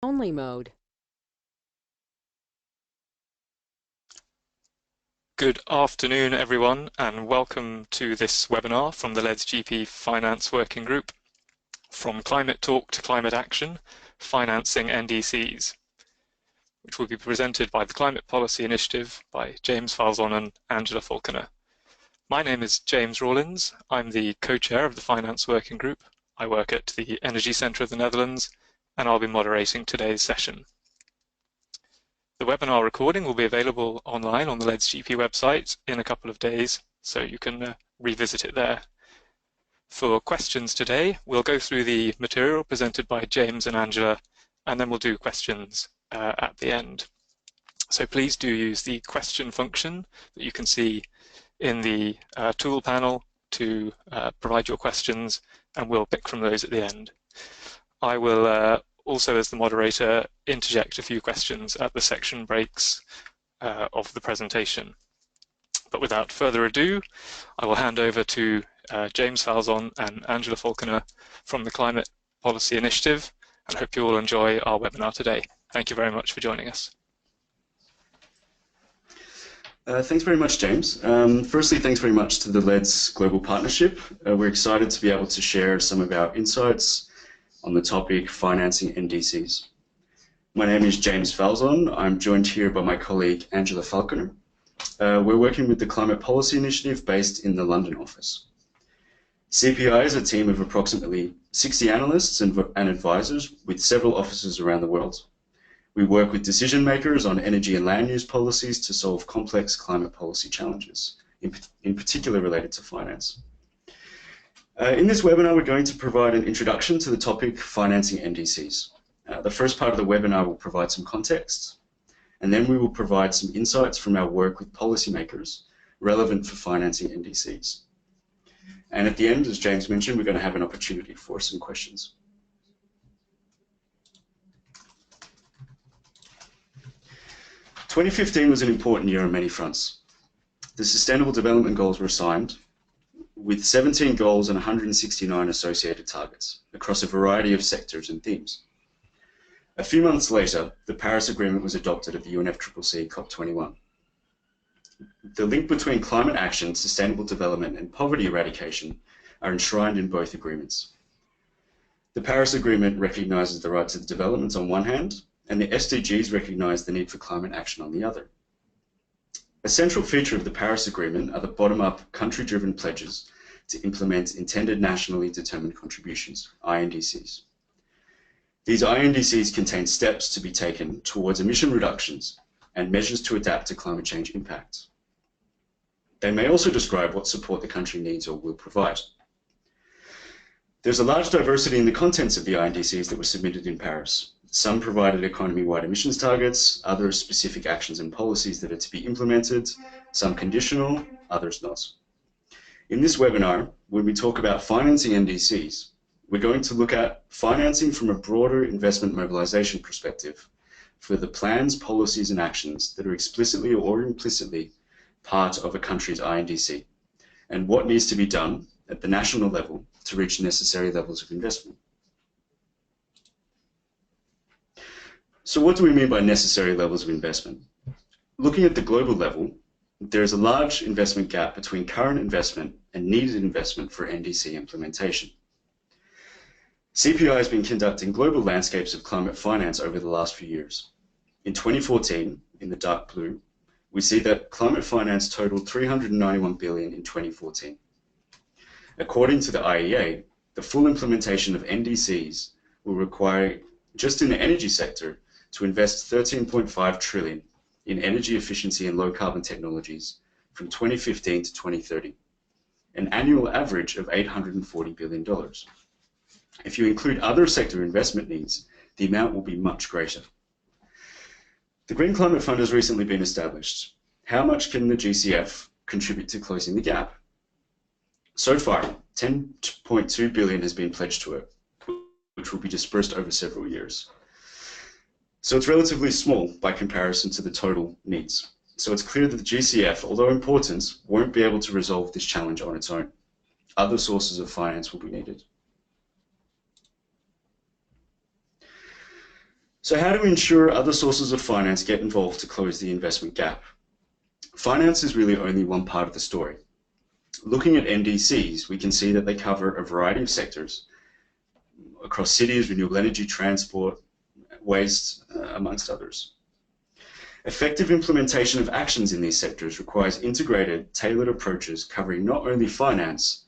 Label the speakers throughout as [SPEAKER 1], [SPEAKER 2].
[SPEAKER 1] only mode.
[SPEAKER 2] Good afternoon, everyone, and welcome to this webinar from the LEDS GP Finance Working Group, From Climate Talk to Climate Action, Financing NDCs, which will be presented by the Climate Policy Initiative by James Falzon and Angela Falconer. My name is James Rawlins. I'm the co-chair of the Finance Working Group. I work at the Energy Centre of the Netherlands, and I'll be moderating today's session. The webinar recording will be available online on the LEDS GP website in a couple of days, so you can revisit it there. For questions today, we'll go through the material presented by James and Angela, and then we'll do questions at the end. So please do use the question function that you can see in the tool panel to provide your questions, and we'll pick from those at the end. I will also, as the moderator, interject a few questions at the section breaks of the presentation. But without further ado, I will hand over to James Falzon and Angela Falconer from the Climate Policy Initiative, and I hope you all enjoy our webinar today. Thank you very much for joining us.
[SPEAKER 3] Thanks very much, James. Firstly, thanks very much to the LEDS Global Partnership. We're excited to be able to share some of our insights on the topic financing NDCs. My name is James Falzon. I'm joined here by my colleague Angela Falconer. We're working with the Climate Policy Initiative based in the London office. CPI is a team of approximately 60 analysts and advisors with several offices around the world. We work with decision makers on energy and land use policies to solve complex climate policy challenges, in particular related to finance. In this webinar, we're going to provide an introduction to the topic financing NDCs. The first part of the webinar will provide some context, and then we will provide some insights from our work with policymakers relevant for financing NDCs. And at the end, as James mentioned, we're going to have an opportunity for some questions. – 2015 was an important year on many fronts. The Sustainable Development Goals were signed, with 17 goals and 169 associated targets across a variety of sectors and themes. A few months later, the Paris Agreement was adopted at the UNFCCC COP21. The link between climate action, sustainable development, and poverty eradication are enshrined in both agreements. The Paris Agreement recognizes the right to development on one hand, and the SDGs recognize the need for climate action on the other. A central feature of the Paris Agreement are the bottom-up, country-driven pledges to implement intended nationally determined contributions, INDCs. These INDCs contain steps to be taken towards emission reductions and measures to adapt to climate change impacts. They may also describe what support the country needs or will provide. There's a large diversity in the contents of the INDCs that were submitted in Paris. Some provided economy-wide emissions targets, others specific actions and policies that are to be implemented, some conditional, others not. In this webinar, when we talk about financing NDCs, we're going to look at financing from a broader investment mobilization perspective for the plans, policies, and actions that are explicitly or implicitly part of a country's INDC, and what needs to be done at the national level to reach necessary levels of investment. So what do we mean by necessary levels of investment? Looking at the global level, there is a large investment gap between current investment and needed investment for NDC implementation. CPI has been conducting global landscapes of climate finance over the last few years. In 2014, in the dark blue, we see that climate finance totaled $391 billion in 2014. According to the IEA, the full implementation of NDCs will require, just in the energy sector, to invest $13.5 trillion in energy efficiency and low carbon technologies from 2015 to 2030, an annual average of $840 billion. If you include other sector investment needs, the amount will be much greater. The Green Climate Fund has recently been established. How much can the GCF contribute to closing the gap? So far, $10.2 billion has been pledged to it, which will be dispersed over several years. So it's relatively small by comparison to the total needs. So it's clear that the GCF, although important, won't be able to resolve this challenge on its own. Other sources of finance will be needed. So how do we ensure other sources of finance get involved to close the investment gap? Finance is really only one part of the story. Looking at NDCs, we can see that they cover a variety of sectors across cities, renewable energy, transport, waste, amongst others. Effective implementation of actions in these sectors requires integrated, tailored approaches covering not only finance,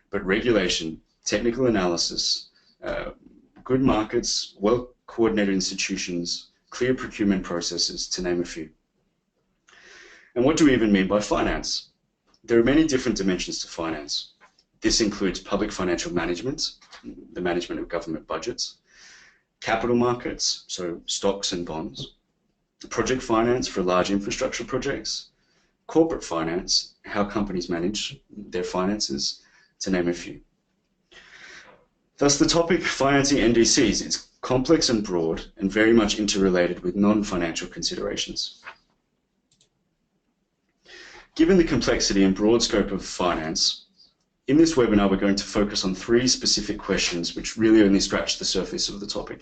[SPEAKER 3] but regulation, technical analysis, good markets, well-coordinated institutions, clear procurement processes, to name a few. And what do we even mean by finance? There are many different dimensions to finance. This includes public financial management, the management of government budgets, capital markets, so stocks and bonds, project finance for large infrastructure projects, corporate finance, how companies manage their finances, to name a few. Thus, the topic financing NDCs is complex and broad and very much interrelated with non-financial considerations. Given the complexity and broad scope of finance, in this webinar we're going to focus on 3 specific questions which really only scratch the surface of the topic.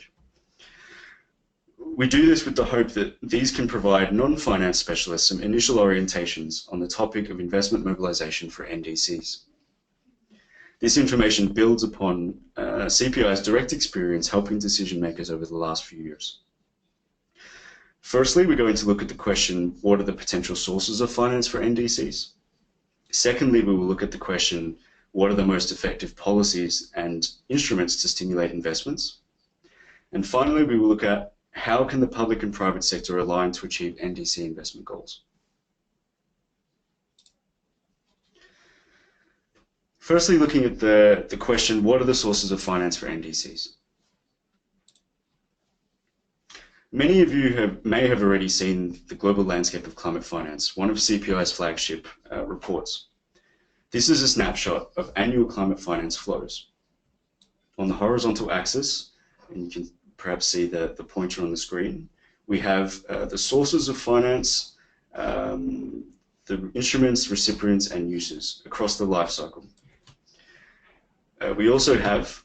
[SPEAKER 3] We do this with the hope that these can provide non-finance specialists some initial orientations on the topic of investment mobilization for NDCs. This information builds upon CPI's direct experience helping decision makers over the last few years. Firstly, we're going to look at the question, what are the potential sources of finance for NDCs? Secondly, we will look at the question, what are the most effective policies and instruments to stimulate investments? And finally, we will look at how can the public and private sector align to achieve NDC investment goals? Firstly, looking at the question, what are the sources of finance for NDCs? Many of you may have already seen the Global Landscape of Climate Finance, one of CPI's flagship reports. This is a snapshot of annual climate finance flows. On the horizontal axis, and you can perhaps see the pointer on the screen, we have the sources of finance, the instruments, recipients, and uses across the life cycle. We also have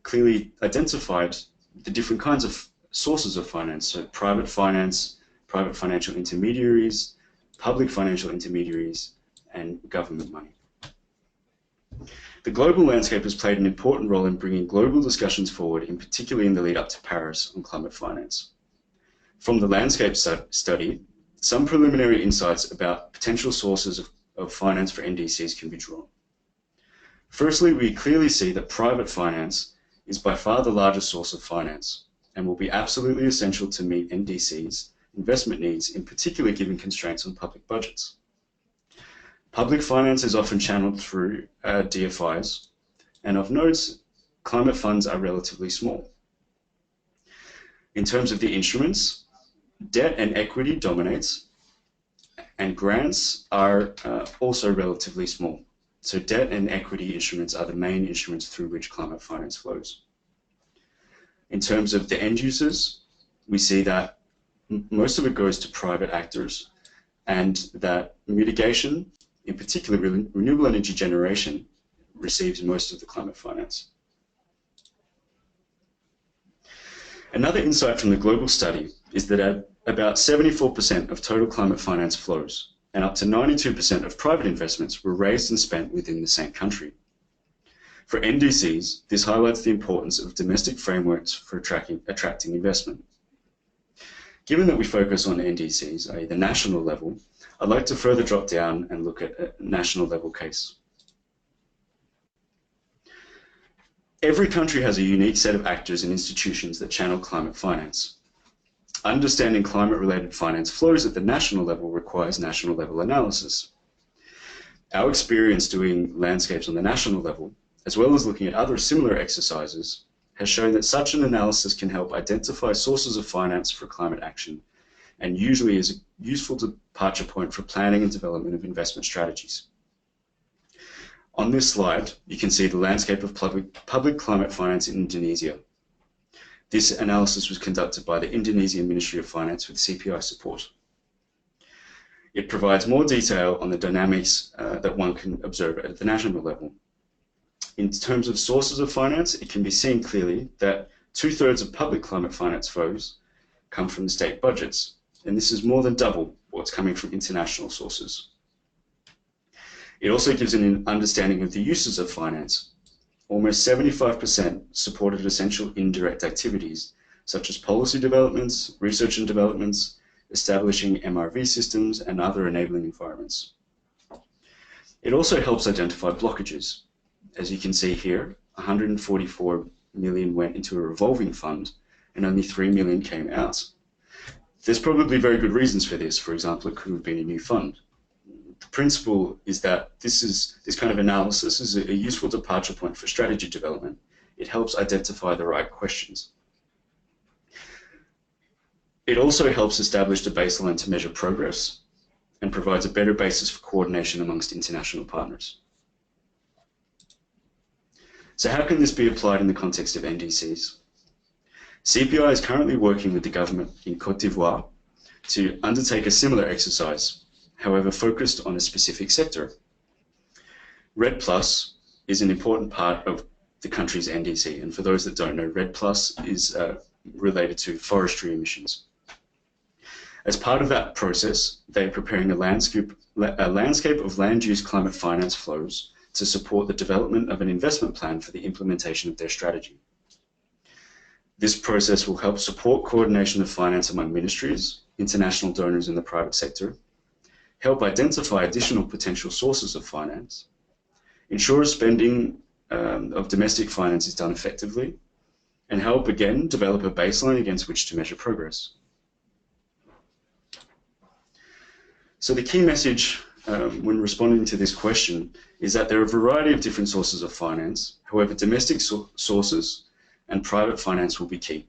[SPEAKER 3] clearly identified the different kinds of sources of finance, so private finance, private financial intermediaries, public financial intermediaries, and government money. The global landscape has played an important role in bringing global discussions forward, in particular in the lead up to Paris on climate finance. From the landscape study, some preliminary insights about potential sources of finance for NDCs can be drawn. Firstly, we clearly see that private finance is by far the largest source of finance and will be absolutely essential to meet NDCs' investment needs, in particular given constraints on public budgets. Public finance is often channeled through DFIs, and of note, climate funds are relatively small. In terms of the instruments, debt and equity dominates, and grants are also relatively small. So debt and equity instruments are the main instruments through which climate finance flows. In terms of the end users, we see that most of it goes to private actors, and that mitigation, in particular renewable energy generation, receives most of the climate finance. Another insight from the global study is that about 74% of total climate finance flows and up to 92% of private investments were raised and spent within the same country. For NDCs, this highlights the importance of domestic frameworks for attracting investment. Given that we focus on NDCs, i.e. the national level, I'd like to further drop down and look at a national level case. Every country has a unique set of actors and institutions that channel climate finance. Understanding climate-related finance flows at the national level requires national level analysis. Our experience doing landscapes on the national level, as well as looking at other similar exercises, has shown that such an analysis can help identify sources of finance for climate action and usually is a useful departure point for planning and development of investment strategies. On this slide, you can see the landscape of public climate finance in Indonesia. This analysis was conducted by the Indonesian Ministry of Finance with CPI support. It provides more detail on the dynamics that one can observe at the national level. In terms of sources of finance, it can be seen clearly that 2/3 of public climate finance flows come from the state budgets, and this is more than double what's coming from international sources. It also gives an understanding of the uses of finance. Almost 75% supported essential indirect activities, such as policy developments, research and developments, establishing MRV systems, and other enabling environments. It also helps identify blockages. As you can see here, 144 million went into a revolving fund, and only 3 million came out. There's probably very good reasons for this. For example, it could have been a new fund. The principle is that this kind of analysis is a useful departure point for strategy development. It helps identify the right questions. It also helps establish the baseline to measure progress and provides a better basis for coordination amongst international partners. So how can this be applied in the context of NDCs? CPI is currently working with the government in Côte d'Ivoire to undertake a similar exercise, however focused on a specific sector. REDD+ is an important part of the country's NDC, and for those that don't know, REDD+ is related to forestry emissions. As part of that process, they are preparing a landscape of land use climate finance flows to support the development of an investment plan for the implementation of their strategy. This process will help support coordination of finance among ministries, international donors in the private sector, help identify additional potential sources of finance, ensure spending of domestic finance is done effectively, and help again develop a baseline against which to measure progress. So the key message when responding to this question is that there are a variety of different sources of finance. However, domestic sources and private finance will be key.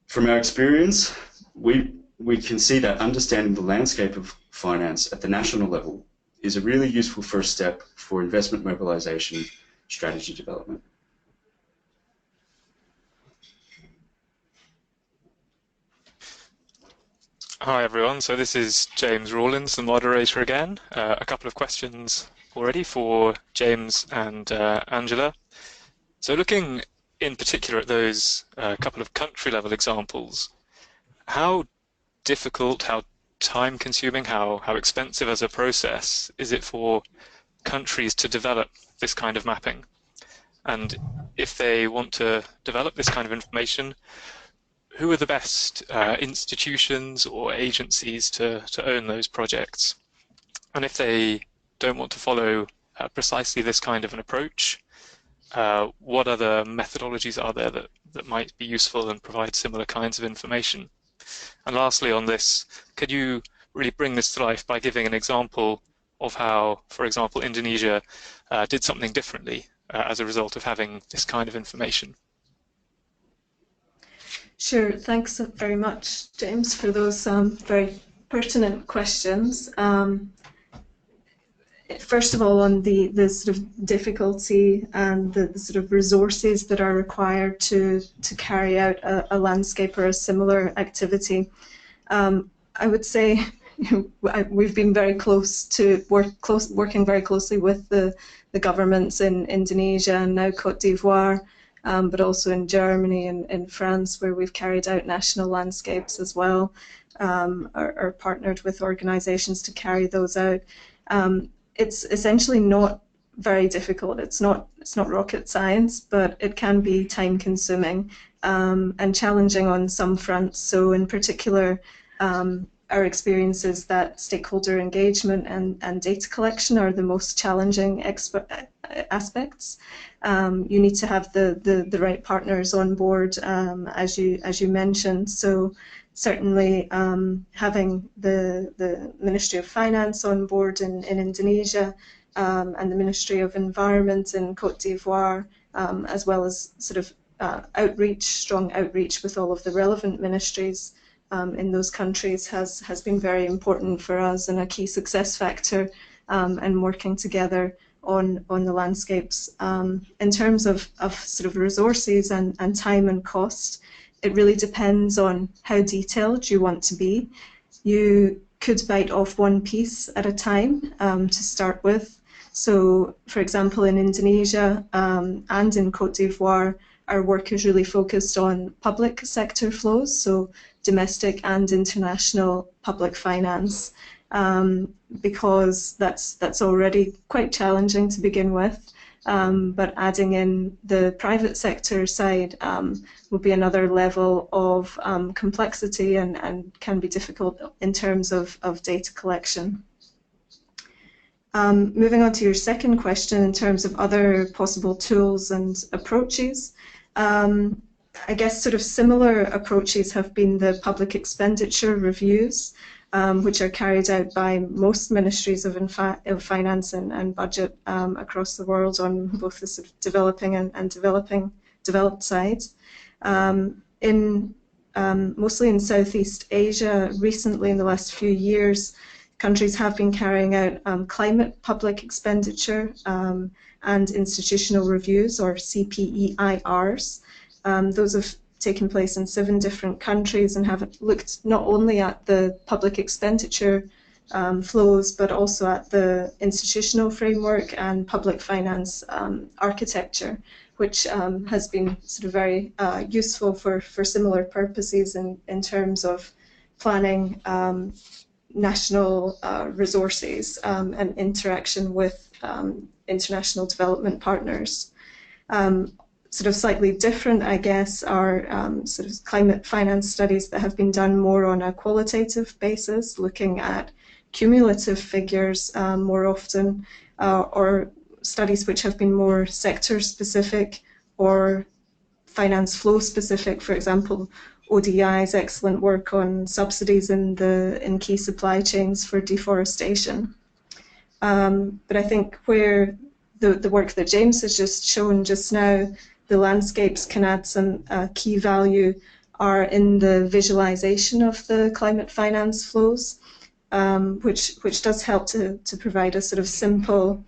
[SPEAKER 3] From our experience, we can see that understanding the landscape of finance at the national level is a really useful first step for investment mobilization strategy development.
[SPEAKER 2] Hi everyone, so this is James Rawlins, the moderator again. A couple of questions already for James and Angela. So looking in particular at those couple of country level examples, how difficult, how time consuming, how expensive as a process is it for countries to develop this kind of mapping? And if they want to develop this kind of information, who are the best institutions or agencies to own those projects? And if they don't want to follow precisely this kind of an approach, what other methodologies are there that might be useful and provide similar kinds of information? And lastly on this, could you really bring this to life by giving an example of how, for example, Indonesia did something differently as a result of having this kind of information?
[SPEAKER 1] Sure, thanks very much, James, for those very pertinent questions. First of all, on the sort of difficulty and the sort of resources that are required to carry out a landscape or a similar activity, I would say we've been very close to working very closely with the governments in Indonesia and now Côte d'Ivoire, but also in Germany and in France, where we've carried out national landscapes as well, or partnered with organisations to carry those out. It's essentially not very difficult. It's not rocket science, but it can be time consuming and challenging on some fronts. So in particular, our experience is that stakeholder engagement and data collection are the most challenging aspects. You need to have the right partners on board, as you mentioned. So certainly having the Ministry of Finance on board in Indonesia and the Ministry of Environment in Côte d'Ivoire, as well as sort of strong outreach with all of the relevant ministries in those countries has been very important for us and a key success factor in working together on the landscapes. In terms of sort of resources and time and cost, it really depends on how detailed you want to be. You could bite off one piece at a time to start with. So, for example, in Indonesia and in Côte d'Ivoire, our work is really focused on public sector flows, so domestic and international public finance, because that's already quite challenging to begin with. But adding in the private sector side will be another level of complexity and can be difficult in terms of data collection. Moving on to your second question in terms of other possible tools and approaches, I guess sort of similar approaches have been the public expenditure reviews, which are carried out by most ministries of finance and budget across the world on both the sort of developing and developed sides. Mostly in Southeast Asia, recently in the last few years, countries have been carrying out climate public expenditure and institutional reviews, or CPEIRs. Those have taken place in 7 different countries and have looked not only at the public expenditure flows, but also at the institutional framework and public finance architecture, which has been sort of very useful for similar purposes in terms of planning national resources and interaction with international development partners. Sort of slightly different, I guess, are sort of climate finance studies that have been done more on a qualitative basis, looking at cumulative figures more often, or studies which have been more sector specific or finance flow specific. For example, ODI's excellent work on subsidies in key supply chains for deforestation. But I think where the work that James has just shown just now, the landscapes can add some key value are in the visualization of the climate finance flows, which does help to provide a sort of simple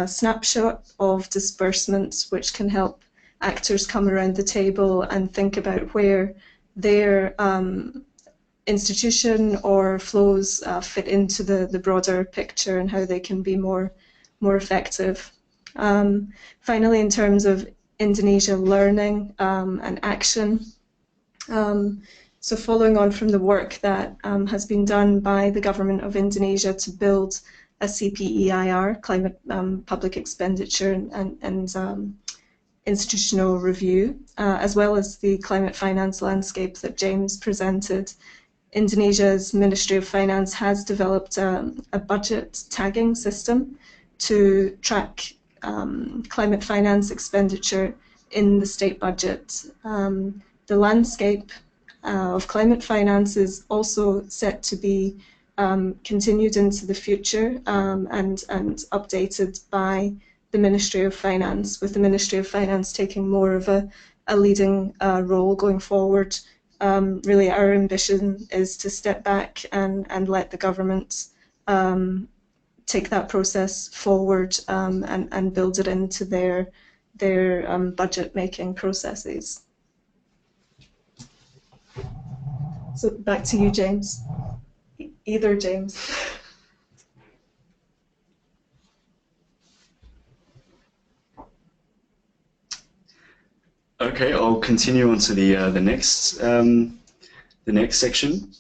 [SPEAKER 1] snapshot of disbursements, which can help actors come around the table and think about where their institution or flows fit into the broader picture and how they can be more effective. Finally, in terms of Indonesia learning and action, so following on from the work that has been done by the government of Indonesia to build a CPEIR, climate public expenditure and institutional review, as well as the climate finance landscape that James presented, Indonesia's Ministry of Finance has developed a budget tagging system to track climate finance expenditure in the state budget. The landscape of climate finance is also set to be continued into the future and updated by the Ministry of Finance, with the Ministry of Finance taking more of a leading role going forward. Really, our ambition is to step back and let the government take that process forward and build it into their budget making processes. So back to you, James. Either James.
[SPEAKER 3] Okay, I'll continue on to the next section.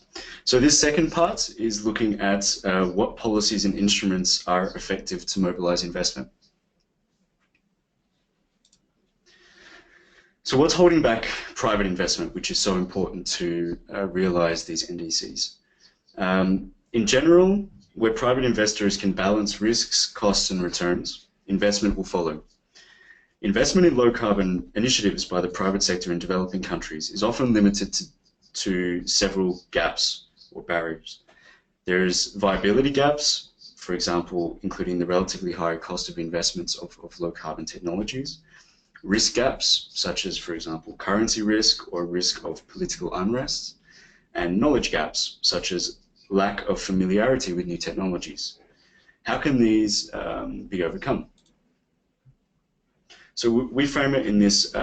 [SPEAKER 3] So this second part is looking at what policies and instruments are effective to mobilize investment. So what's holding back private investment, which is so important to realize these NDCs? In general, where private investors can balance risks, costs, and returns, investment will follow. Investment in low-carbon initiatives by the private sector in developing countries is often limited to several gaps or barriers. There's viability gaps, for example, including the relatively high cost of investments of low-carbon technologies. Risk gaps, such as, for example, currency risk or risk of political unrest. And knowledge gaps, such as lack of familiarity with new technologies. How can these be overcome? So we frame it in this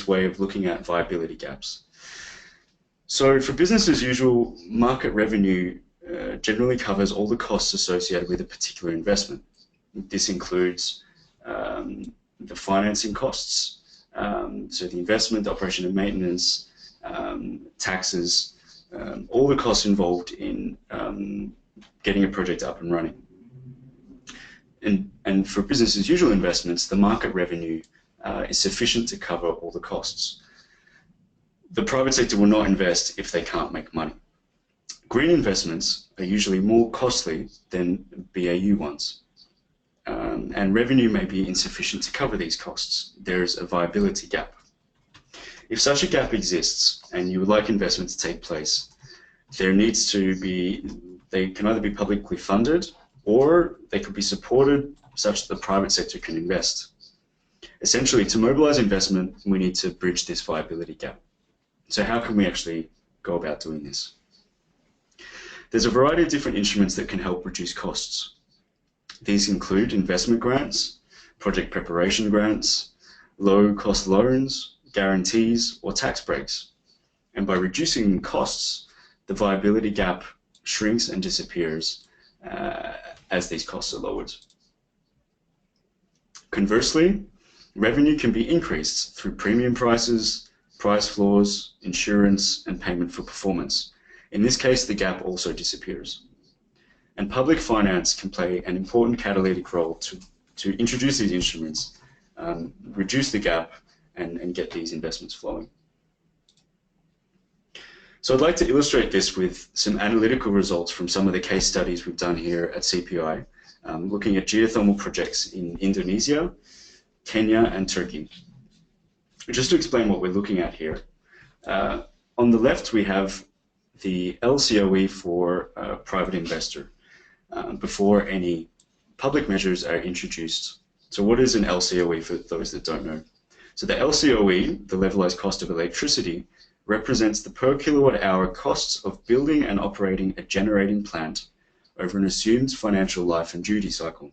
[SPEAKER 3] way of looking at viability gaps. So for business as usual, market revenue generally covers all the costs associated with a particular investment. This includes the financing costs, So the investment, the operation and maintenance, taxes, all the costs involved in getting a project up and running. And for business as usual investments, the market revenue is sufficient to cover all the costs. The private sector will not invest if they can't make money. Green investments are usually more costly than BAU ones, and revenue may be insufficient to cover these costs. There is a viability gap. If such a gap exists and you would like investment to take place, there needs to be, they can either be publicly funded or they could be supported such that the private sector can invest. Essentially, to mobilize investment, we need to bridge this viability gap. So how can we actually go about doing this? There's a variety of different instruments that can help reduce costs. These include investment grants, project preparation grants, low-cost loans, guarantees, or tax breaks. And by reducing costs, the viability gap shrinks and disappears as these costs are lowered. Conversely, revenue can be increased through premium prices, price floors, insurance, and payment for performance. In this case, the gap also disappears. And public finance can play an important catalytic role to introduce these instruments, reduce the gap, and get these investments flowing. So I'd like to illustrate this with some analytical results from some of the case studies we've done here at CPI, looking at geothermal projects in Indonesia, Kenya, and Turkey. Just to explain what we're looking at here, on the left we have the LCOE for a private investor before any public measures are introduced. So what is an LCOE for those that don't know? So the LCOE, the levelized cost of electricity, represents the per kilowatt hour costs of building and operating a generating plant over an assumed financial life and duty cycle.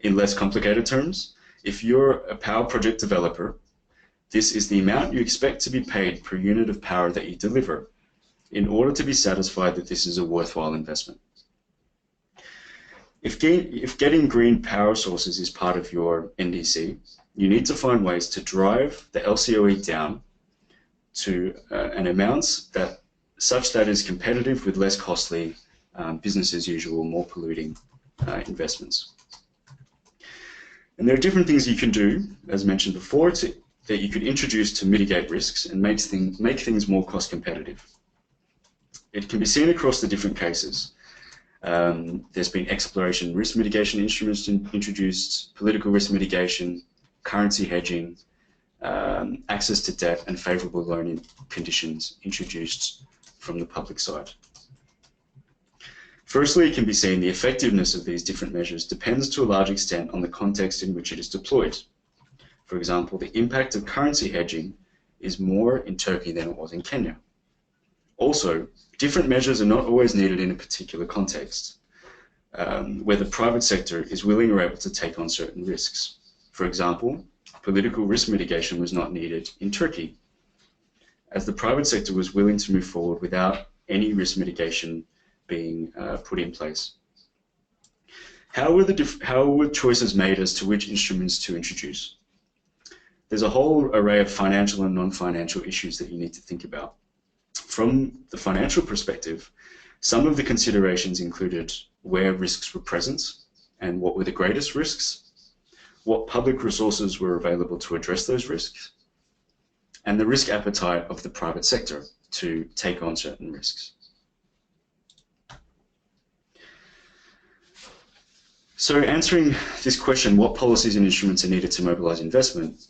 [SPEAKER 3] In less complicated terms, if you're a power project developer, this is the amount you expect to be paid per unit of power that you deliver in order to be satisfied that this is a worthwhile investment. If getting green power sources is part of your NDC, you need to find ways to drive the LCOE down to an amount that such that is competitive with less costly, business as usual, more polluting investments. And there are different things you can do, as mentioned before, that you could introduce to mitigate risks and make things more cost competitive. It can be seen across the different cases. There's been exploration risk mitigation instruments introduced, political risk mitigation, currency hedging, access to debt, and favourable loan conditions introduced from the public side. Firstly, it can be seen the effectiveness of these different measures depends to a large extent on the context in which it is deployed. For example, the impact of currency hedging is more in Turkey than it was in Kenya. Also, different measures are not always needed in a particular context, where the private sector is willing or able to take on certain risks. For example, political risk mitigation was not needed in Turkey, as the private sector was willing to move forward without any risk mitigation being put in place. How were choices made as to which instruments to introduce? There's a whole array of financial and non-financial issues that you need to think about. From the financial perspective, some of the considerations included where risks were present and what were the greatest risks, what public resources were available to address those risks, and the risk appetite of the private sector to take on certain risks. So answering this question, what policies and instruments are needed to mobilize investment,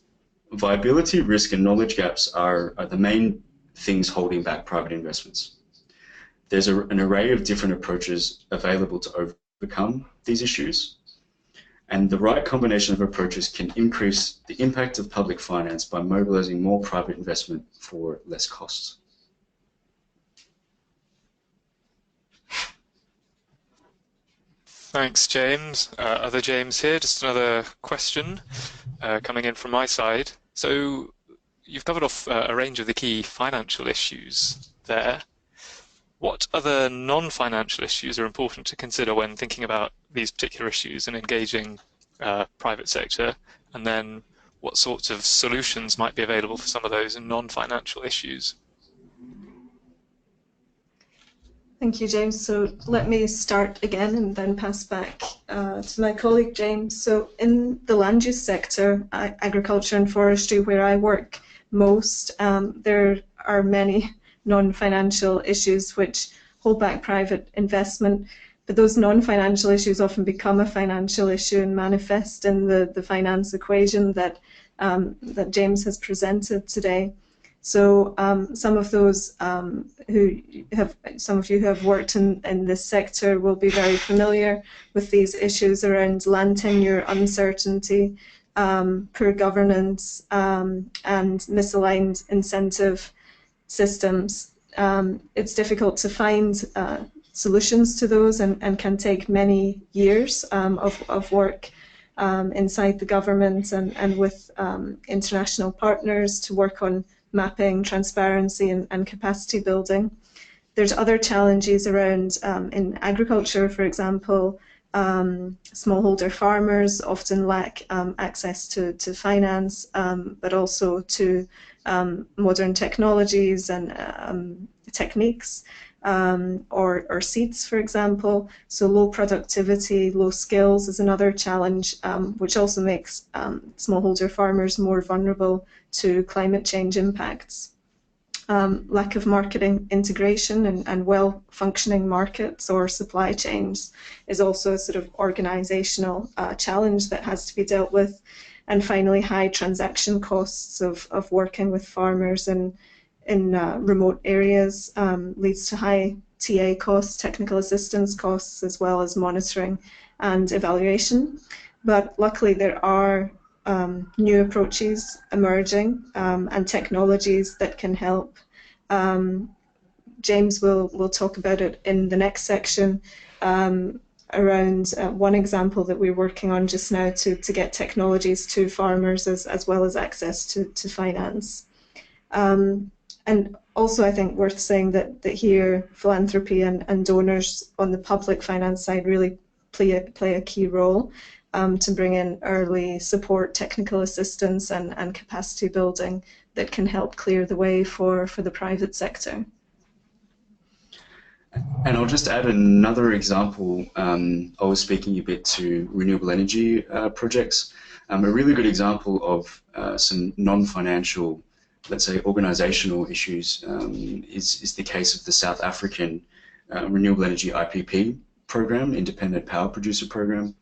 [SPEAKER 3] viability, risk, and knowledge gaps are the main things holding back private investments. There's an array of different approaches available to overcome these issues, and the right combination of approaches can increase the impact of public finance by mobilizing more private investment for less costs.
[SPEAKER 2] Thanks, James. Other James here, just another question coming in from my side. So you've covered off a range of the key financial issues there. What other non-financial issues are important to consider when thinking about these particular issues and engaging private sector? And then what sorts of solutions might be available for some of those non-financial issues.
[SPEAKER 1] Thank you, James. So let me start again and then pass back to my colleague, James. So in the land use sector, agriculture and forestry, where I work most, there are many non-financial issues which hold back private investment. But those non-financial issues often become a financial issue and manifest in the finance equation that James has presented today. So some of you who have worked in this sector will be very familiar with these issues around land tenure uncertainty, poor governance, and misaligned incentive systems. It's difficult to find solutions to those and can take many years of work inside the government and with international partners to work on mapping, transparency, and capacity building. There's other challenges around, in agriculture, for example, smallholder farmers often lack access to finance, but also to modern technologies and techniques, or seeds, for example. So low productivity, low skills is another challenge, which also makes smallholder farmers more vulnerable to climate change impacts. Lack of marketing integration and well-functioning markets or supply chains is also a sort of organizational challenge that has to be dealt with. And finally, high transaction costs of working with farmers in remote areas leads to high TA costs, technical assistance costs, as well as monitoring and evaluation. But luckily there are new approaches emerging and technologies that can help. James will talk about it in the next section around one example that we're working on just now to get technologies to farmers as well as access to finance. And also I think worth saying that here philanthropy and donors on the public finance side really play a key role to bring in early support, technical assistance and capacity building that can help clear the way for the private sector.
[SPEAKER 3] And I'll just add another example. I was speaking a bit to renewable energy projects. A really good example of some non-financial, let's say, organizational issues is the case of the South African Renewable Energy IPP program, Independent Power Producer Program.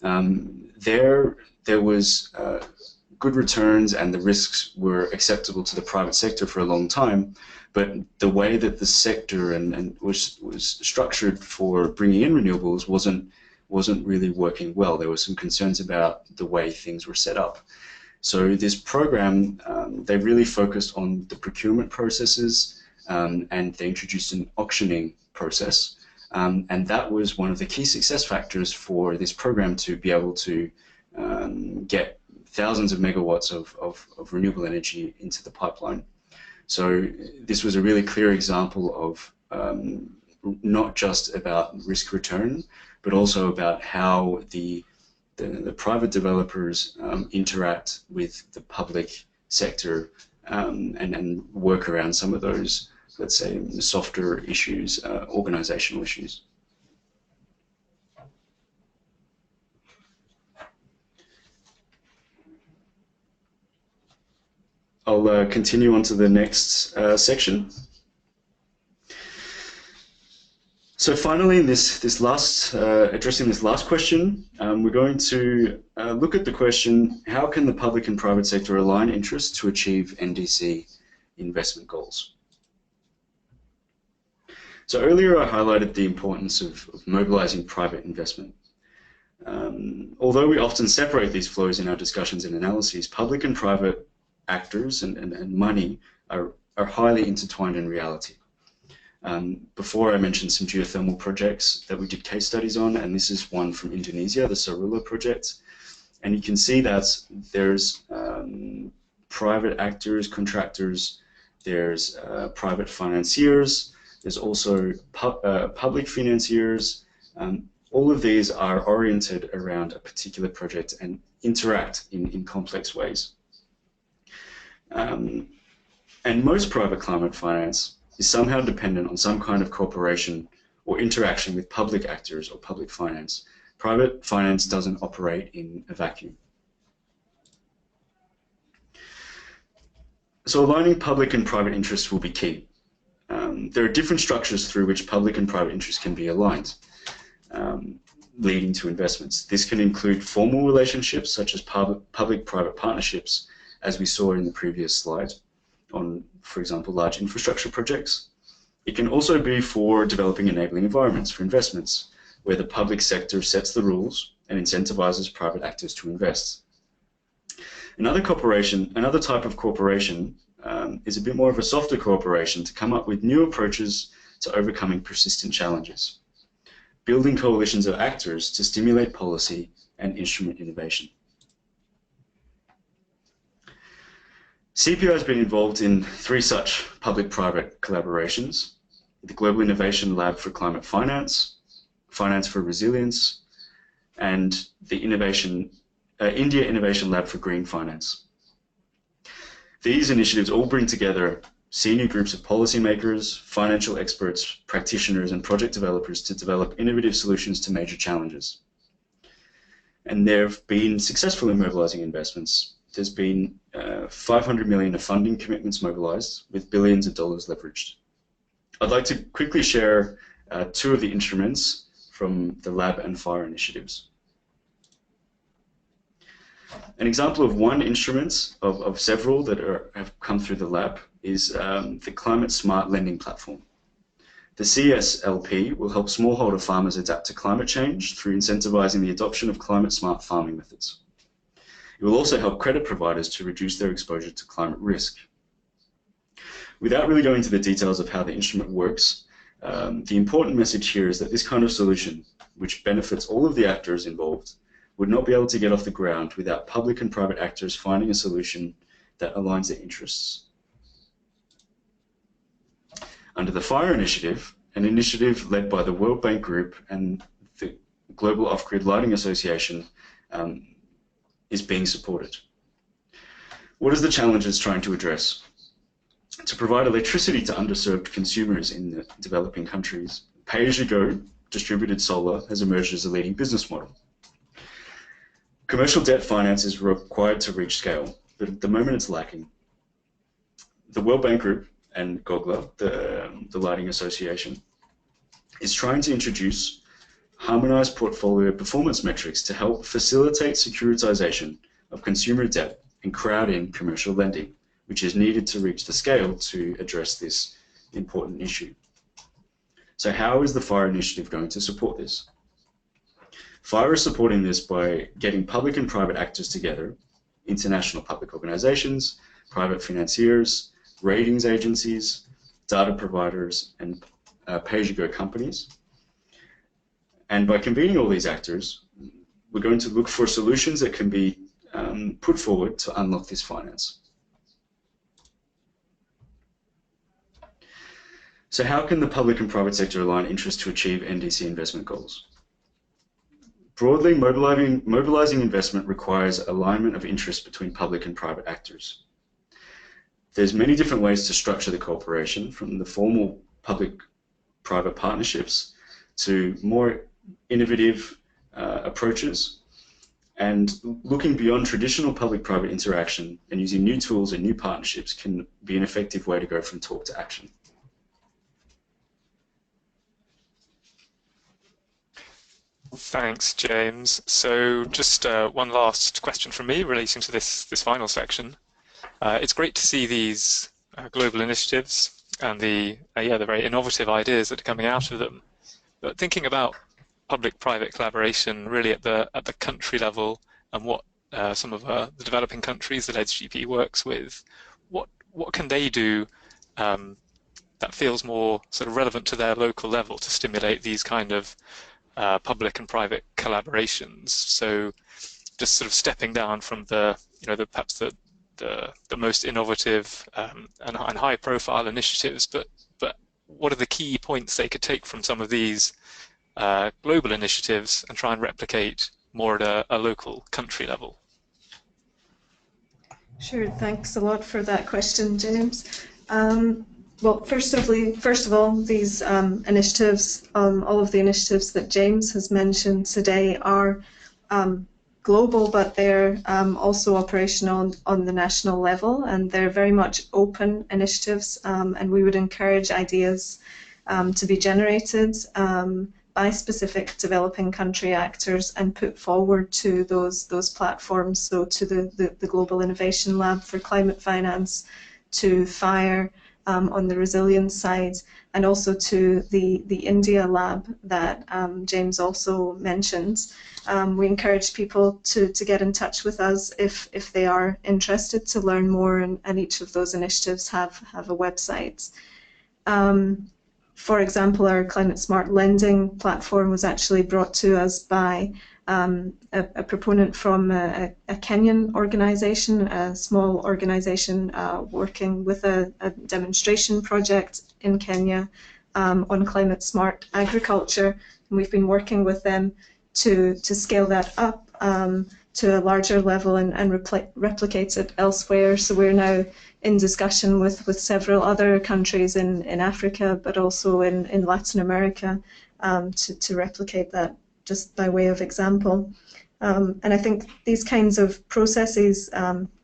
[SPEAKER 3] There was good returns and the risks were acceptable to the private sector for a long time, but the way that the sector and was structured for bringing in renewables wasn't really working well. There were some concerns about the way things were set up. So this program, they really focused on the procurement processes and they introduced an auctioning process. And that was one of the key success factors for this program to be able to get thousands of megawatts of renewable energy into the pipeline. So this was a really clear example of not just about risk return, but also about how the private developers interact with the public sector and work around some of those, let's say, softer issues, organizational issues. I'll continue on to the next section. So finally, in this last, addressing this last question, we're going to look at the question, how can the public and private sector align interests to achieve NDC investment goals? So earlier I highlighted the importance of mobilizing private investment. Although we often separate these flows in our discussions and analyses, public and private actors and money are highly intertwined in reality. Before I mentioned some geothermal projects that we did case studies on, and this is one from Indonesia, the Sarula project. And you can see that there's private actors, contractors, there's private financiers, there's also public financiers. All of these are oriented around a particular project and interact in complex ways. And most private climate finance is somehow dependent on some kind of cooperation or interaction with public actors or public finance. Private finance doesn't operate in a vacuum. So aligning public and private interests will be key. There are different structures through which public and private interests can be aligned, leading to investments. This can include formal relationships such as public-private partnerships, as we saw in the previous slide on, for example, large infrastructure projects. It can also be for developing enabling environments for investments, where the public sector sets the rules and incentivizes private actors to invest. Another type of cooperation is a bit more of a softer cooperation to come up with new approaches to overcoming persistent challenges, building coalitions of actors to stimulate policy and instrument innovation. CPI has been involved in 3 such public-private collaborations: the Global Innovation Lab for Climate Finance, Finance for Resilience, and the India Innovation Lab for Green Finance. These initiatives all bring together senior groups of policymakers, financial experts, practitioners, and project developers to develop innovative solutions to major challenges. And they've been successful in mobilizing investments. There's been 500 million of funding commitments mobilized, with billions of dollars leveraged. I'd like to quickly share 2 of the instruments from the lab and FIRE initiatives. An example of one instrument of several that have come through the lab is the Climate Smart Lending Platform. The CSLP will help smallholder farmers adapt to climate change through incentivizing the adoption of climate smart farming methods. It will also help credit providers to reduce their exposure to climate risk. Without really going into the details of how the instrument works, the important message here is that this kind of solution, which benefits all of the actors involved, would not be able to get off the ground without public and private actors finding a solution that aligns their interests. Under the FIRE initiative, an initiative led by the World Bank Group and the Global Off-Grid Lighting Association, is being supported. What is the challenge it's trying to address? To provide electricity to underserved consumers in the developing countries, pay-as-you-go distributed solar has emerged as a leading business model. Commercial debt finance is required to reach scale, but at the moment it's lacking. The World Bank Group and GOGLA, the Lighting Association, is trying to introduce harmonized portfolio performance metrics to help facilitate securitization of consumer debt and crowd in commercial lending, which is needed to reach the scale to address this important issue. So how is the FIRE initiative going to support this? FIRE is supporting this by getting public and private actors together, international public organizations, private financiers, ratings agencies, data providers, and pay-as-you-go companies. And by convening all these actors, we're going to look for solutions that can be put forward to unlock this finance. So how can the public and private sector align interests to achieve NDC investment goals? Broadly, mobilizing investment requires alignment of interest between public and private actors. There's many different ways to structure the cooperation, from the formal public-private partnerships to more innovative approaches, and looking beyond traditional public-private interaction and using new tools and new partnerships can be an effective way to go from talk to action.
[SPEAKER 2] Thanks, James. So just one last question from me relating to this final section. It's great to see these global initiatives and the very innovative ideas that are coming out of them. But thinking about public-private collaboration really at the country level and what some of the developing countries that LEDS-GP works with, what can they do that feels more sort of relevant to their local level to stimulate these kind of public and private collaborations? So just sort of stepping down from perhaps the most innovative and high-profile initiatives, but what are the key points they could take from some of these global initiatives and try and replicate more at a local country level?
[SPEAKER 1] Sure, thanks a lot for that question, James. Well, first of all, these initiatives, all of the initiatives that James has mentioned today are global, but they're also operational on the national level, and they're very much open initiatives, and we would encourage ideas to be generated by specific developing country actors and put forward to those platforms, so to the Global Innovation Lab for Climate Finance, to FIRE on the resilience side, and also to the India lab that James also mentioned. We encourage people to get in touch with us if they are interested to learn more, and each of those initiatives have a website. For example, our Climate Smart Lending platform was actually brought to us by a proponent from a Kenyan organization, a small organization working with a demonstration project in Kenya on climate smart agriculture. And we've been working with them to scale that up to a larger level and replicate it elsewhere. So we're now in discussion with several other countries in Africa, but also in Latin America, to replicate that, just by way of example. And I think these kinds of processes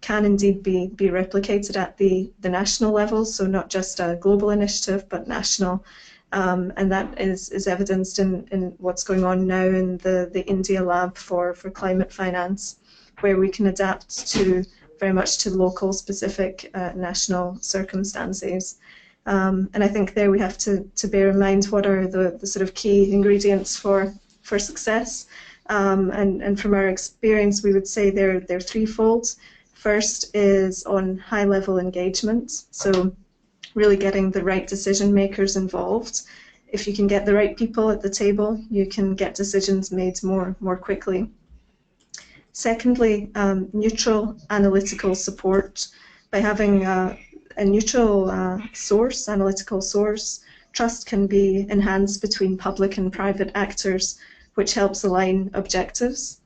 [SPEAKER 1] can indeed be replicated at the national level, so not just a global initiative, but national. And that is evidenced in what's going on now in the India lab for climate finance, where we can adapt to very much to local specific national circumstances. And I think there we have to bear in mind what are the sort of key ingredients for success. And from our experience, we would say they're threefold. First is on high-level engagement, so really getting the right decision makers involved. If you can get the right people at the table, you can get decisions made more quickly. Secondly, neutral analytical support. By having a neutral analytical source, trust can be enhanced between public and private actors, which helps align objectives.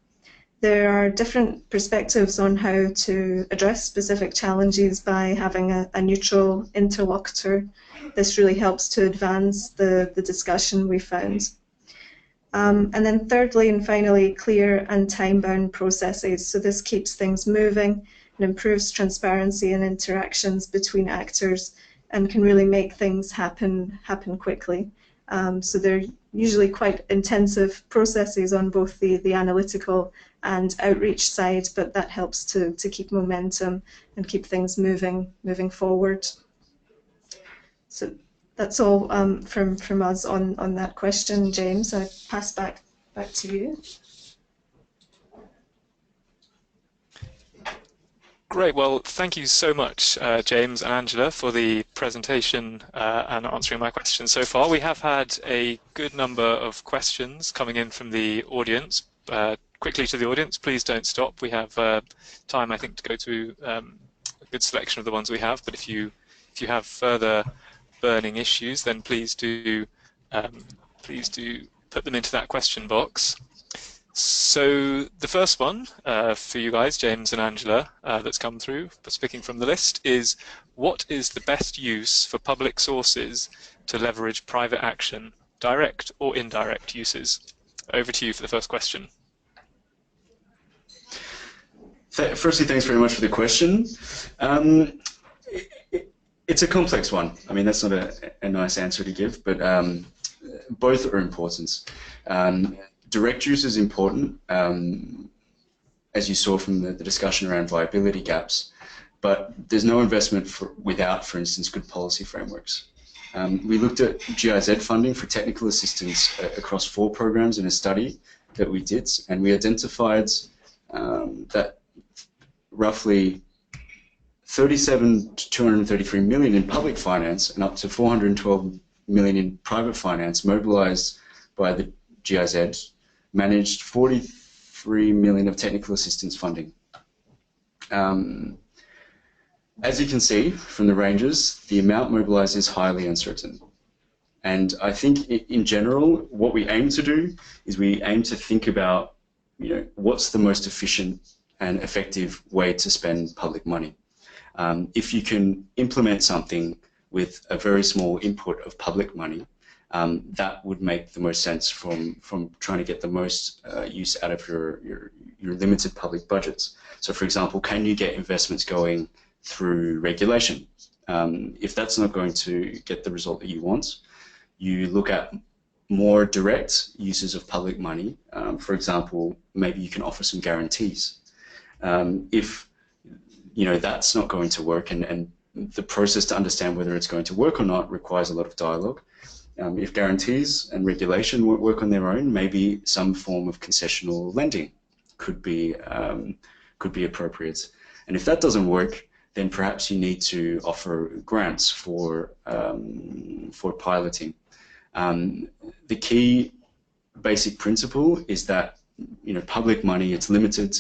[SPEAKER 1] There are different perspectives on how to address specific challenges by having a neutral interlocutor. This really helps to advance the discussion, we found. And then thirdly and finally, clear and time-bound processes. So this keeps things moving and improves transparency and interactions between actors, and can really make things happen quickly. So they're usually quite intensive processes on both the analytical and outreach side, but that helps to keep momentum and keep things moving forward. So that's all from us on that question, James. I pass back to you.
[SPEAKER 2] Great. Well, thank you so much, James and Angela, for the presentation and answering my questions so far. We have had a good number of questions coming in from the audience. Quickly to the audience, please don't stop. We have time, I think, to go through a good selection of the ones we have. But if you have further burning issues, then please do put them into that question box. So the first one for you guys, James and Angela, that's come through, picking from the list, is what is the best use for public sources to leverage private action, direct or indirect uses? Over to you for the first question.
[SPEAKER 3] Firstly, thanks very much for the question. It's a complex one. I mean, that's not a nice answer to give, but both are important. Direct use is important, as you saw from the discussion around viability gaps, but there's no investment without, for instance, good policy frameworks. We looked at GIZ funding for technical assistance across 4 programs in a study that we did, and we identified that roughly 37 to 233 million in public finance and up to 412 million in private finance mobilized by the GIZ managed 43 million of technical assistance funding. As you can see from the ranges, the amount mobilized is highly uncertain. And I think in general, what we aim to do is we aim to think about, what's the most efficient and effective way to spend public money. If you can implement something with a very small input of public money, that would make the most sense from trying to get the most use out of your limited public budgets. So, for example, can you get investments going through regulation? If that's not going to get the result that you want, you look at more direct uses of public money. For example, maybe you can offer some guarantees. If that's not going to work, and the process to understand whether it's going to work or not requires a lot of dialogue. If guarantees and regulation won't work on their own, maybe some form of concessional lending could be appropriate. And if that doesn't work, then perhaps you need to offer grants for piloting. The key basic principle is that public money, it's limited.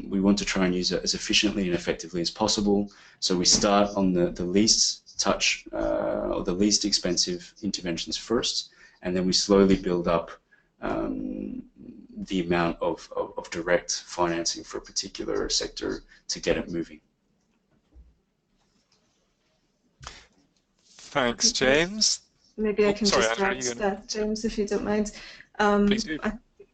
[SPEAKER 3] We want to try and use it as efficiently and effectively as possible. So we start on the least touch or the least expensive interventions first, and then we slowly build up the amount of direct financing for a particular sector to get it moving.
[SPEAKER 2] Thanks, James.
[SPEAKER 1] Maybe I can just add to that, James, if you don't mind.
[SPEAKER 2] Please do.
[SPEAKER 1] I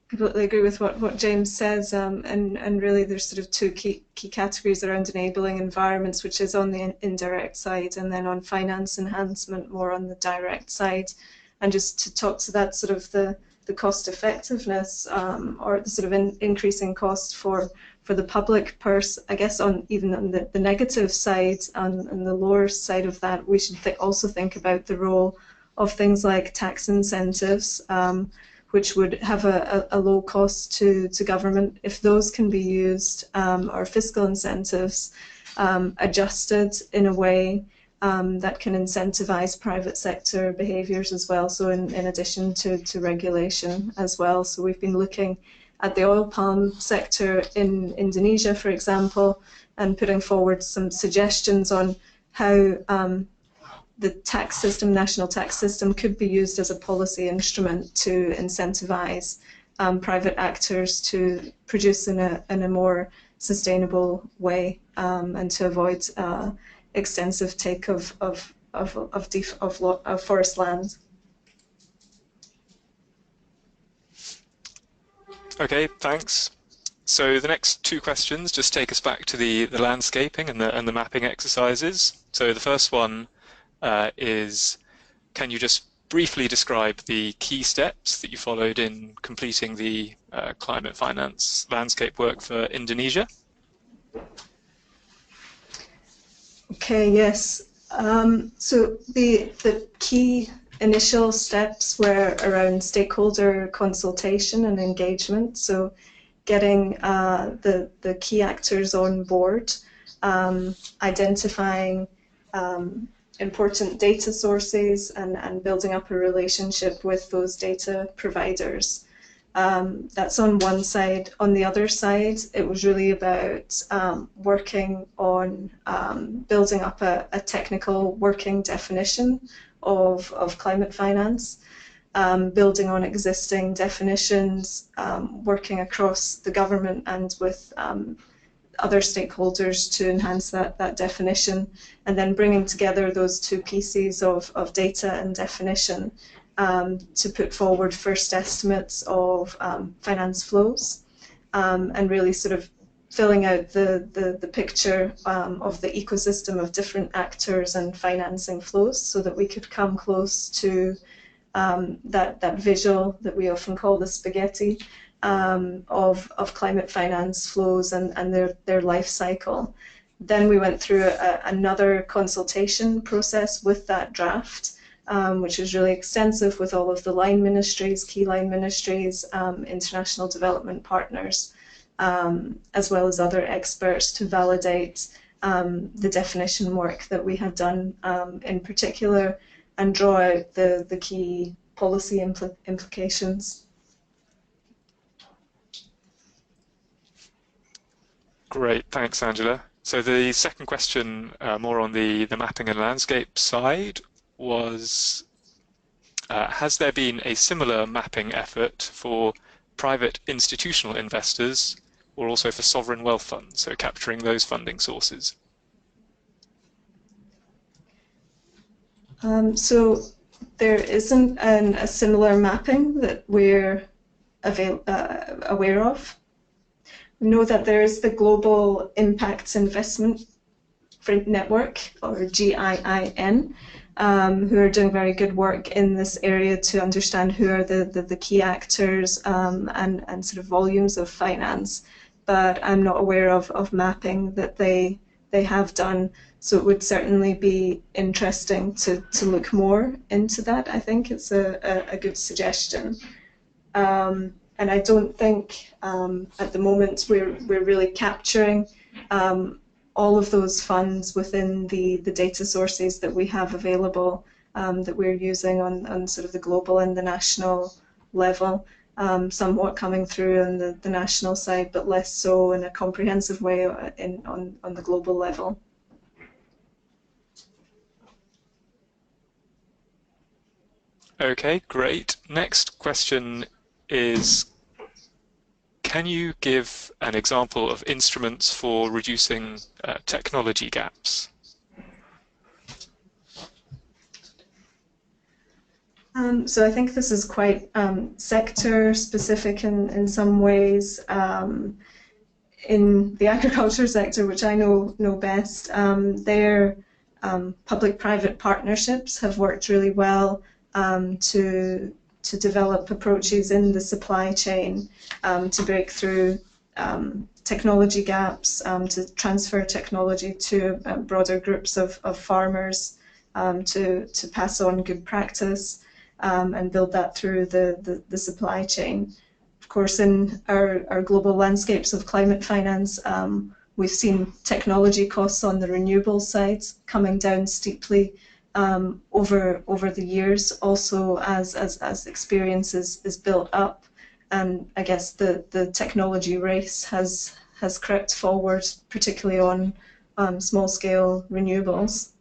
[SPEAKER 1] completely agree with what James says, and really there's sort of two key categories around enabling environments, which is on the indirect side, and then on finance enhancement, more on the direct side. And just to talk to that sort of the cost effectiveness or the sort of increasing cost for the public purse, I guess even on the negative side, on the lower side of that, we should also think about the role of things like tax incentives, which would have a low cost to government. If those can be used, or fiscal incentives adjusted in a way that can incentivize private sector behaviours as well, so in addition to regulation as well. So we've been looking at the oil palm sector in Indonesia, for example, and putting forward some suggestions on how the tax system, national tax system, could be used as a policy instrument to incentivize private actors to produce in a more sustainable way, and to avoid extensive take of forest land.
[SPEAKER 2] Okay, thanks. So the next two questions just take us back to the landscaping and the mapping exercises. So the first one is, can you just briefly describe the key steps that you followed in completing the climate finance landscape work for Indonesia?
[SPEAKER 1] Okay, yes. So the key initial steps were around stakeholder consultation and engagement. So getting the key actors on board, identifying important data sources and building up a relationship with those data providers. That's on one side. On the other side, it was really about working on building up a technical working definition of climate finance, building on existing definitions, working across the government and with other stakeholders to enhance that definition, and then bringing together those two pieces of data and definition to put forward first estimates of finance flows, and really sort of filling out the picture of the ecosystem of different actors and financing flows, so that we could come close to that visual that we often call the spaghetti of climate finance flows and their life cycle. Then we went through another consultation process with that draft, which was really extensive, with all of the line ministries, key line ministries, international development partners, as well as other experts, to validate the definition work that we had done in particular, and draw out the key policy implications.
[SPEAKER 2] Great, thanks, Angela. So the second question, more on the mapping and landscape side, was has there been a similar mapping effort for private institutional investors or also for sovereign wealth funds, so capturing those funding sources?
[SPEAKER 1] So there isn't a similar mapping that we're aware of. We know that there is the Global Impact Investment Network, or GIIN, who are doing very good work in this area to understand who are the key actors and sort of volumes of finance. But I'm not aware of mapping that they have done. So it would certainly be interesting to look more into that. I think it's a good suggestion. And I don't think at the moment we're really capturing all of those funds within the data sources that we have available, that we're using on sort of the global and the national level. Somewhat coming through on the national side, but less so in a comprehensive way on the global level.
[SPEAKER 2] Okay, great. Next question is, can you give an example of instruments for reducing technology gaps?
[SPEAKER 1] So I think this is quite sector specific in some ways. In the agriculture sector, which I know best, their public-private partnerships have worked really well to develop approaches in the supply chain to break through technology gaps, to transfer technology to broader groups of farmers, to pass on good practice and build that through the supply chain. Of course, in our global landscapes of climate finance, we've seen technology costs on the renewable side coming down steeply over the years, also as experience is built up, and I guess the technology race has crept forward, particularly on small scale renewables.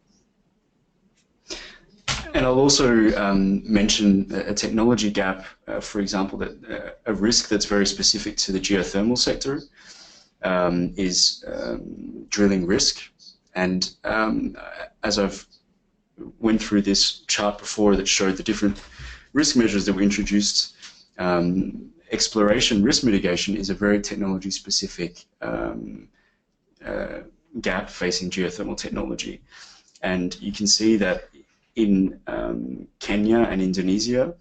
[SPEAKER 3] And I'll also mention a technology gap, for example, that a risk that's very specific to the geothermal sector is drilling risk. And as I've went through this chart before that showed the different risk measures that we introduced, exploration risk mitigation is a very technology specific gap facing geothermal technology. And you can see that in Kenya and Indonesia,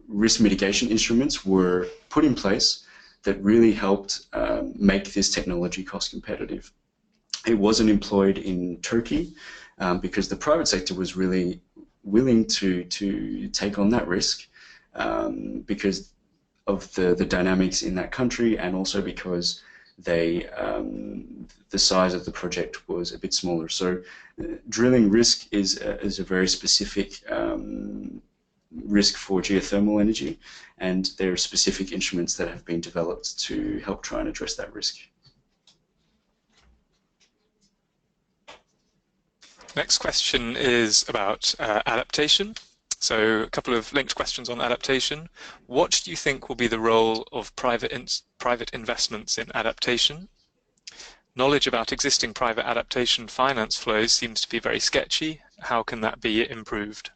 [SPEAKER 3] risk mitigation instruments were put in place that really helped make this technology cost competitive. It wasn't employed in Turkey because the private sector was really willing to take on that risk because of the dynamics in that country, and also because the size of the project was a bit smaller. So drilling risk is a very specific risk for geothermal energy, and there are specific instruments that have been developed to help try and address that risk.
[SPEAKER 2] Next question is about adaptation. So a couple of linked questions on adaptation. What do you think will be the role of private investments in adaptation? Knowledge about existing private adaptation finance flows seems to be very sketchy. How can that be improved?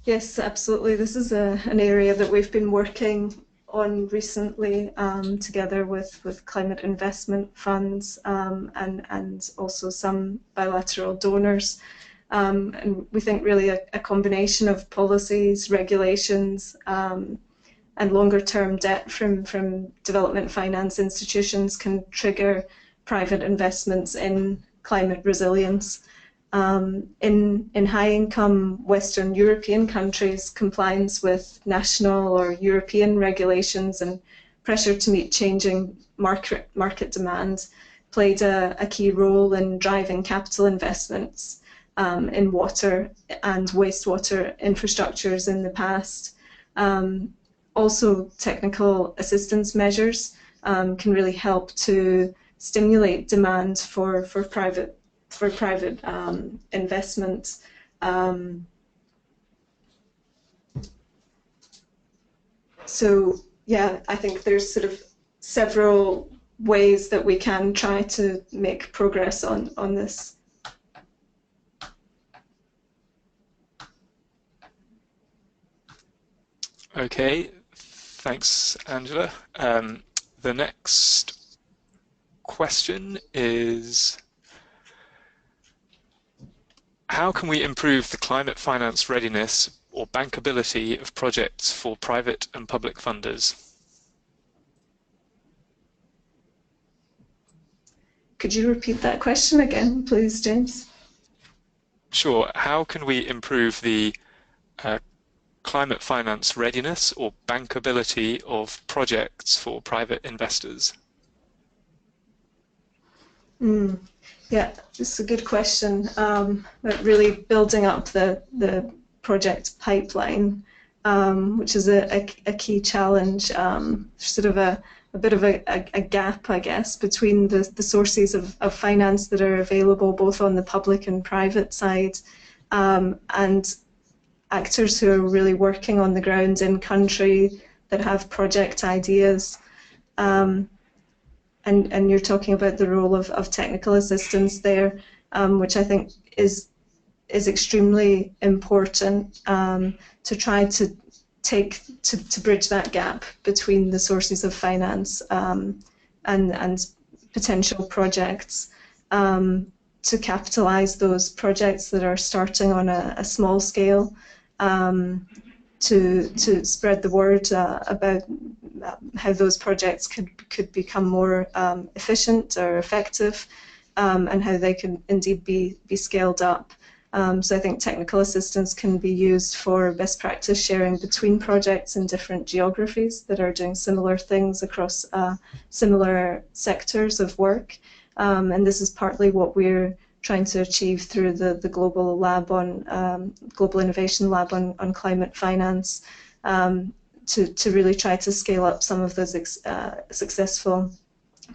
[SPEAKER 1] Yes, absolutely. This is an area that we've been working on recently together with climate investment funds and also some bilateral donors. And we think really a combination of policies, regulations, and longer-term debt from development finance institutions can trigger private investments in climate resilience. In high-income Western European countries, compliance with national or European regulations and pressure to meet changing market demand played a key role in driving capital investments in water and wastewater infrastructures in the past. Also, technical assistance measures can really help to stimulate demand for private investment. So yeah, I think there's sort of several ways that we can try to make progress on this.
[SPEAKER 2] Okay, thanks, Angela. The next question is, how can we improve the climate finance readiness or bankability of projects for private and public funders?
[SPEAKER 1] Could you repeat that question again, please, James?
[SPEAKER 2] Sure. How can we improve the climate finance readiness or bankability of projects for private investors?
[SPEAKER 1] Yeah, it's a good question. But really building up the project pipeline, which is a key challenge, sort of a bit of a gap, I guess, between the sources of finance that are available both on the public and private side, and actors who are really working on the ground in country that have project ideas. And you're talking about the role of technical assistance there, which I think is extremely important, to try to bridge that gap between the sources of finance, and potential projects, to capitalise those projects that are starting on a small scale, to spread the word about how those projects could become more efficient or effective, and how they can indeed be scaled up. So I think technical assistance can be used for best practice sharing between projects in different geographies that are doing similar things across similar sectors of work. And this is partly what we're trying to achieve through the global lab on global innovation lab on climate finance, to really try to scale up some of those successful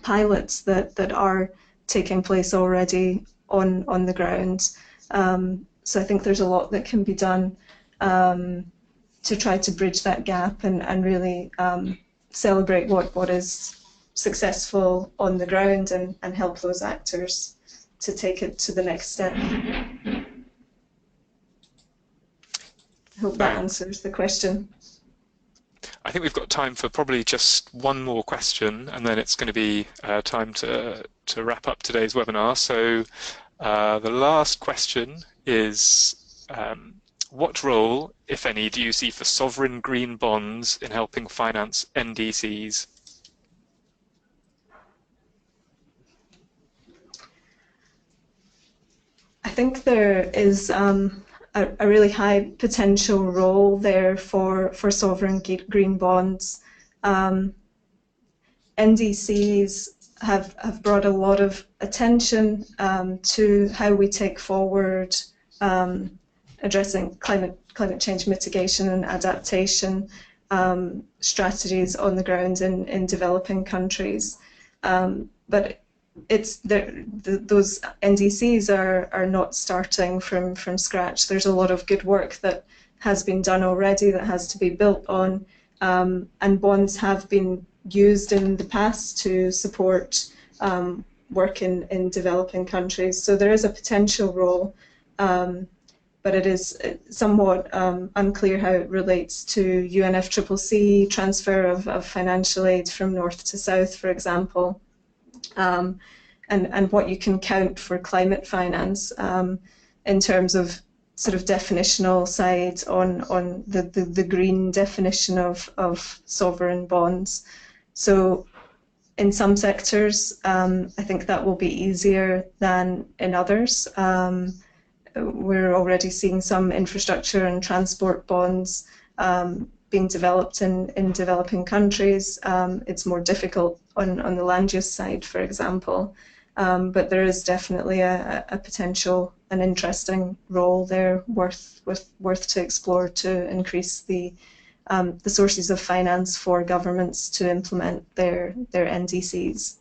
[SPEAKER 1] pilots that are taking place already on the ground. So I think there's a lot that can be done to try to bridge that gap and really celebrate what is successful on the ground and help those actors to take it to the next step. I hope that answers the question.
[SPEAKER 2] I think we've got time for probably just one more question, and then it's going to be time to wrap up today's webinar. So the last question is, what role, if any, do you see for sovereign green bonds in helping finance NDCs?
[SPEAKER 1] I think there is a really high potential role there for sovereign green bonds. NDCs have brought a lot of attention to how we take forward addressing climate change mitigation and adaptation strategies on the ground in developing countries. But those NDCs are not starting from scratch. There's a lot of good work that has been done already that has to be built on, and bonds have been used in the past to support work in developing countries. So there is a potential role, but it is somewhat unclear how it relates to UNFCCC transfer of financial aid from north to south, for example. And what you can count for climate finance in terms of sort of definitional side on the green definition of sovereign bonds. So in some sectors, I think that will be easier than in others. We're already seeing some infrastructure and transport bonds being developed in developing countries. It's more difficult on the land use side, for example. But there is definitely a potential, an interesting role there worth to explore to increase the sources of finance for governments to implement their NDCs.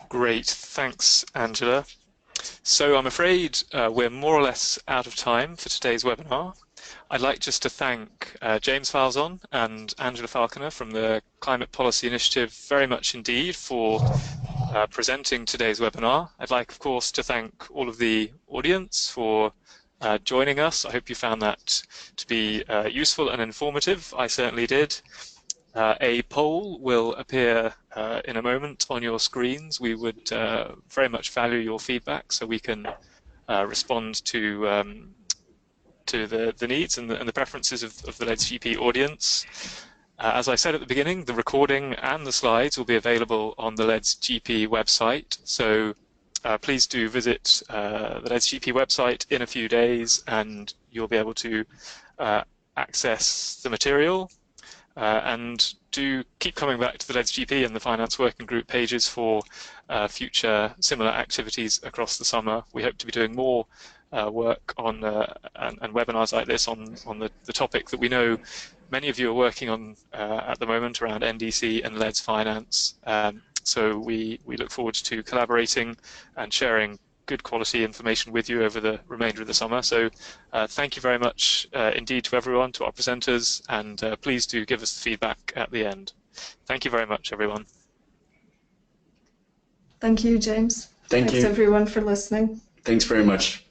[SPEAKER 2] Great, thanks, Angela. So I'm afraid we're more or less out of time for today's webinar. I'd like just to thank James Falzon and Angela Falconer from the Climate Policy Initiative very much indeed for presenting today's webinar. I'd like, of course, to thank all of the audience for joining us. I hope you found that to be useful and informative. I certainly did. A poll will appear in a moment on your screens. We would very much value your feedback so we can respond to the needs and the preferences of the LEDS GP audience. As I said at the beginning, the recording and the slides will be available on the LEDS GP website. So please do visit the LEDS GP website in a few days and you'll be able to access the material. And do keep coming back to the LEDS GP and the Finance Working Group pages for future similar activities across the summer. We hope to be doing more work on and webinars like this on the topic that we know many of you are working on at the moment around NDC and LEDS finance. So we look forward to collaborating and sharing good quality information with you over the remainder of the summer. So thank you very much indeed to everyone, to our presenters, and please do give us the feedback at the end. Thank you very much, everyone.
[SPEAKER 1] Thank you, James.
[SPEAKER 3] Thanks
[SPEAKER 1] everyone for listening.
[SPEAKER 3] Thanks very much.